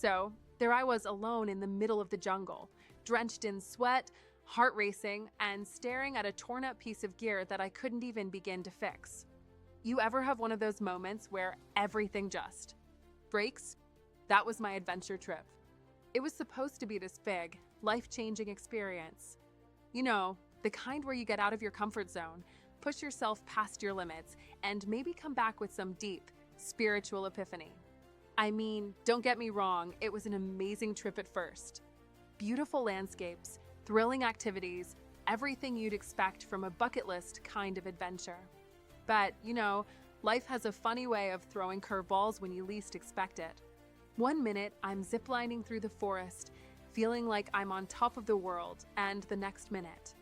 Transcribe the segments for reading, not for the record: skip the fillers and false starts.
So, there I was alone in the middle of the jungle, drenched in sweat, heart racing, and staring at a torn up piece of gear that I couldn't even begin to fix. You ever have one of those moments where everything just breaks? That was my adventure trip. It was supposed to be this big, life-changing experience. You know, the kind where you get out of your comfort zone, push yourself past your limits, and maybe come back with some deep, spiritual epiphany. I mean, don't get me wrong, it was an amazing trip at first. Beautiful landscapes, thrilling activities, everything you'd expect from a bucket list kind of adventure. But, life has a funny way of throwing curveballs when you least expect it. One minute, I'm ziplining through the forest, feeling like I'm on top of the world, and the next minute,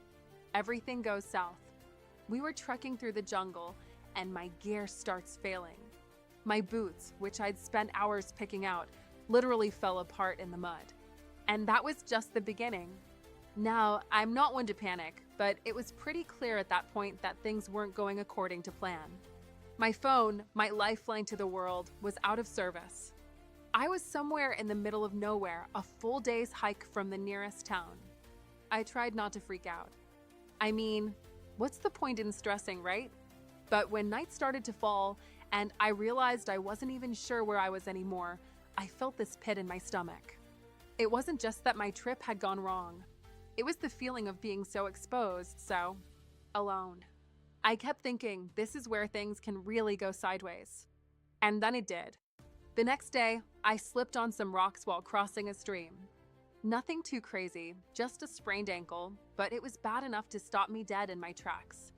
everything goes south. We were trekking through the jungle, and my gear starts failing. My boots, which I'd spent hours picking out, literally fell apart in the mud. And that was just the beginning. Now, I'm not one to panic, but it was pretty clear at that point that things weren't going according to plan. My phone, my lifeline to the world, was out of service. I was somewhere in the middle of nowhere, a full day's hike from the nearest town. I tried not to freak out. I mean, what's the point in stressing, right? But when night started to fall, and I realized I wasn't even sure where I was anymore, I felt this pit in my stomach. It wasn't just that my trip had gone wrong. It was the feeling of being so exposed, so alone. I kept thinking, this is where things can really go sideways. And then it did. The next day, I slipped on some rocks while crossing a stream. Nothing too crazy, just a sprained ankle, but it was bad enough to stop me dead in my tracks.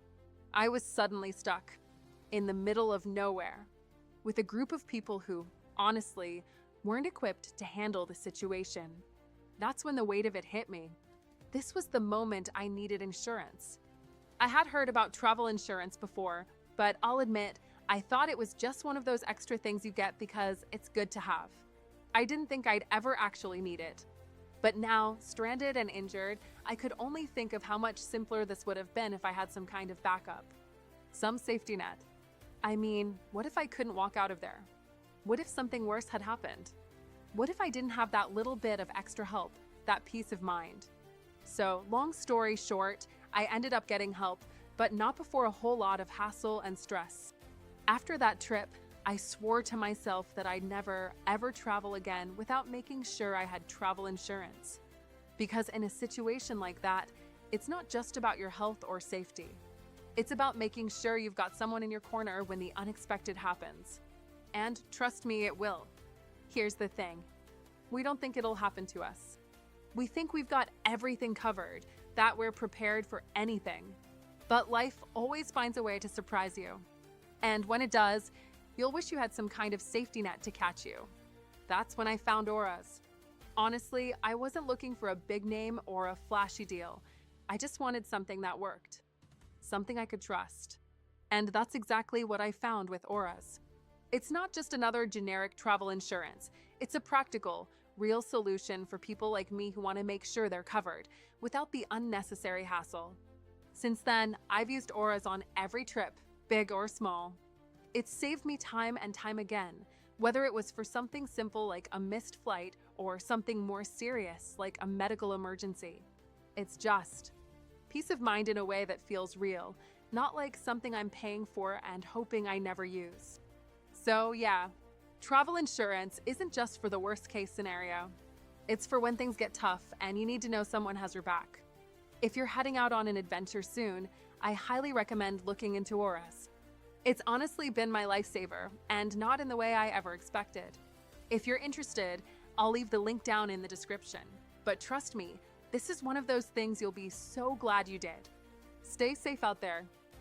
I was suddenly stuck, in the middle of nowhere, with a group of people who, honestly, weren't equipped to handle the situation. That's when the weight of it hit me. This was the moment I needed insurance. I had heard about travel insurance before, but I'll admit, I thought it was just one of those extra things you get because it's good to have. I didn't think I'd ever actually need it. But now, stranded and injured, I could only think of how much simpler this would have been if I had some kind of backup. Some safety net. I mean, what if I couldn't walk out of there? What if something worse had happened? What if I didn't have that little bit of extra help, that peace of mind? So, long story short, I ended up getting help, but not before a whole lot of hassle and stress. After that trip, I swore to myself that I'd never, ever travel again without making sure I had travel insurance. Because in a situation like that, it's not just about your health or safety. It's about making sure you've got someone in your corner when the unexpected happens. And trust me, it will. Here's the thing. We don't think it'll happen to us. We think we've got everything covered, that we're prepared for anything. But life always finds a way to surprise you. And when it does, you'll wish you had some kind of safety net to catch you. That's when I found Auras. Honestly, I wasn't looking for a big name or a flashy deal. I just wanted something that worked. Something I could trust. And that's exactly what I found with Auras. It's not just another generic travel insurance. It's a practical, real solution for people like me who want to make sure they're covered without the unnecessary hassle. Since then, I've used Auras on every trip, big or small. It's saved me time and time again, whether it was for something simple like a missed flight or something more serious like a medical emergency. It's just peace of mind in a way that feels real, not like something I'm paying for and hoping I never use. So yeah, travel insurance isn't just for the worst case scenario. It's for when things get tough and you need to know someone has your back. If you're heading out on an adventure soon, I highly recommend looking into Auras. It's honestly been my lifesaver, and not in the way I ever expected. If you're interested, I'll leave the link down in the description. But trust me, this is one of those things you'll be so glad you did. Stay safe out there.